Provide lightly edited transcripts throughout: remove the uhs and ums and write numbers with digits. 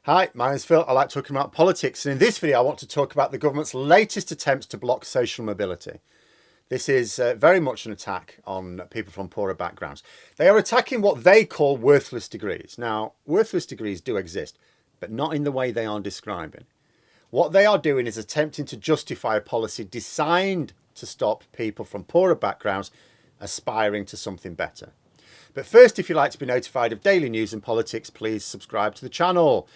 Hi, my name's Phil. I like talking about politics, and in this video I want to talk about the government's latest attempts to block social mobility. This is very much an attack on people from poorer backgrounds. They are attacking what they call worthless degrees. Now, worthless degrees do exist, but not in the way they are describing. What they are doing is attempting to justify a policy designed to stop people from poorer backgrounds aspiring to something better. But first, if you'd like to be notified of daily news and politics, please subscribe to the channel.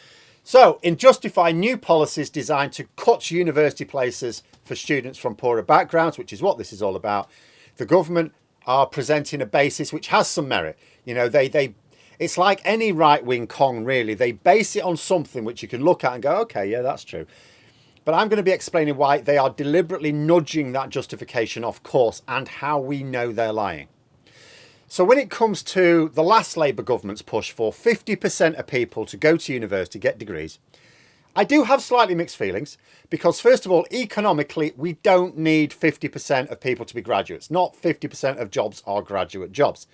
So, in justifying new policies designed to cut university places for students from poorer backgrounds, which is what this is all about, the government are presenting a basis which has some merit. You know, it's like any right-wing con, really. They base it on something which you can look at and go, okay, yeah, that's true. But I'm going to be explaining why they are deliberately nudging that justification off course and how we know they're lying. So when it comes to the last Labour government's push for 50% of people to go to university, get degrees, I do have slightly mixed feelings because, first of all, economically, we don't need 50% of people to be graduates. Not 50% of jobs are graduate jobs.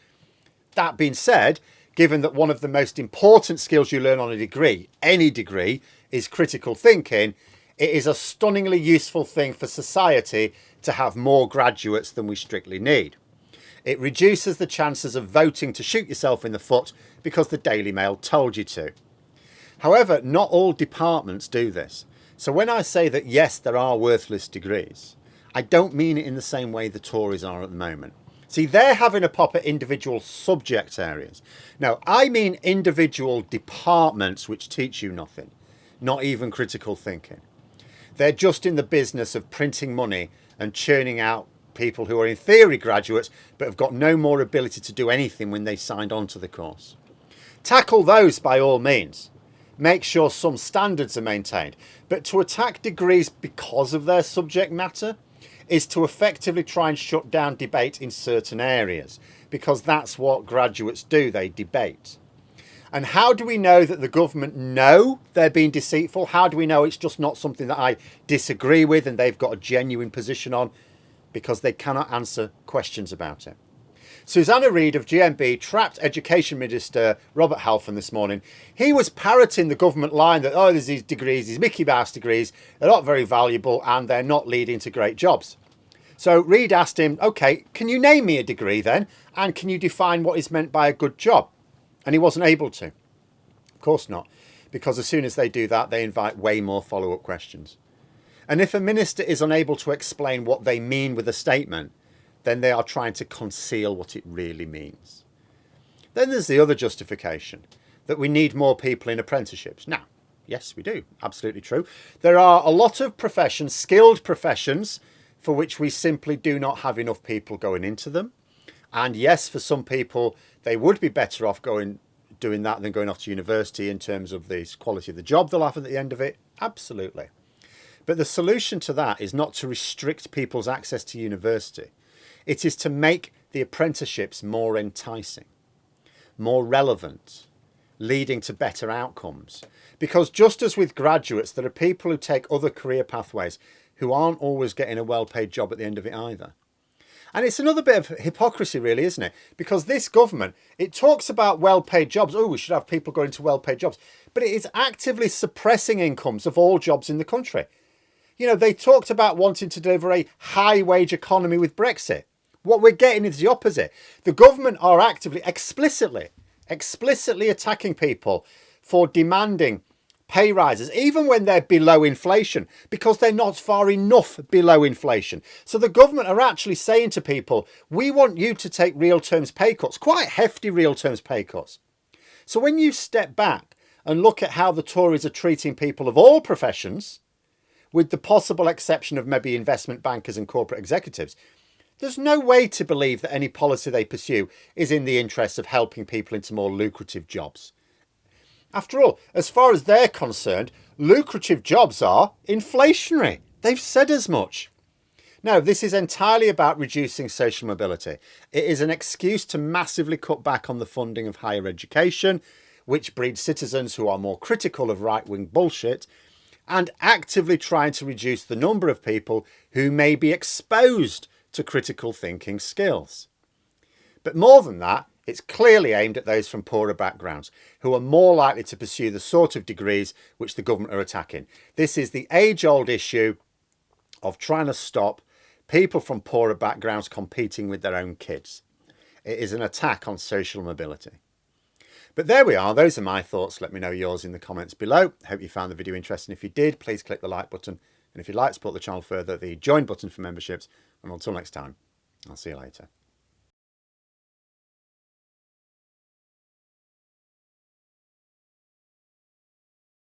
That being said, given that one of the most important skills you learn on a degree, any degree, is critical thinking, it is a stunningly useful thing for society to have more graduates than we strictly need. It reduces the chances of voting to shoot yourself in the foot because the Daily Mail told you to. However, not all departments do this. So when I say that, yes, there are worthless degrees, I don't mean it in the same way the Tories are at the moment. See, they're having a pop at individual subject areas. Now, I mean individual departments which teach you nothing, not even critical thinking. They're just in the business of printing money and churning out people who are in theory graduates but have got no more ability to do anything when they signed on to the course. Tackle those by all means. Make sure some standards are maintained. But to attack degrees because of their subject matter is to effectively try and shut down debate in certain areas, because that's what graduates do, they debate. And how do we know that the government know they're being deceitful? How do we know it's just not something that I disagree with and they've got a genuine position on? Because they cannot answer questions about it. Susanna Reid of GMB trapped Education Minister Robert Halfon this morning. He was parroting the government line that, oh, there's these degrees, these Mickey Mouse degrees, they're not very valuable and they're not leading to great jobs. So Reid asked him, okay, can you name me a degree then? And can you define what is meant by a good job? And he wasn't able to. Of course not, because as soon as they do that, they invite way more follow-up questions. And if a minister is unable to explain what they mean with a statement, then they are trying to conceal what it really means. Then there's the other justification, that we need more people in apprenticeships. Now, yes, we do. Absolutely true. There are a lot of professions, skilled professions, for which we simply do not have enough people going into them. And yes, for some people, they would be better off doing that than going off to university in terms of the quality of the job they'll have at the end of it. Absolutely. But the solution to that is not to restrict people's access to university. It is to make the apprenticeships more enticing, more relevant, leading to better outcomes. Because just as with graduates, there are people who take other career pathways who aren't always getting a well-paid job at the end of it either. And it's another bit of hypocrisy, really, isn't it? Because this government, it talks about well-paid jobs. Oh, we should have people going into well-paid jobs. But it is actively suppressing incomes of all jobs in the country. You know, they talked about wanting to deliver a high-wage economy with Brexit. What we're getting is the opposite. The government are actively, explicitly attacking people for demanding pay rises, even when they're below inflation, because they're not far enough below inflation. So the government are actually saying to people, we want you to take real terms pay cuts, quite hefty real terms pay cuts. So when you step back and look at how the Tories are treating people of all professions, with the possible exception of maybe investment bankers and corporate executives, there's no way to believe that any policy they pursue is in the interest of helping people into more lucrative jobs. After all, as far as they're concerned, lucrative jobs are inflationary. They've said as much. Now, this is entirely about reducing social mobility. It is an excuse to massively cut back on the funding of higher education, which breeds citizens who are more critical of right-wing bullshit, and actively trying to reduce the number of people who may be exposed to critical thinking skills. But more than that, It's clearly aimed at those from poorer backgrounds who are more likely to pursue the sort of degrees which the government are attacking. This is the age-old issue of trying to stop people from poorer backgrounds competing with their own kids. It is an attack on social mobility. But there we are. Those are my thoughts. Let me know yours in the comments below. Hope you found the video interesting. If you did, please click the like button. And if you'd like to support the channel further, the join button for memberships. And until next time, I'll see you later.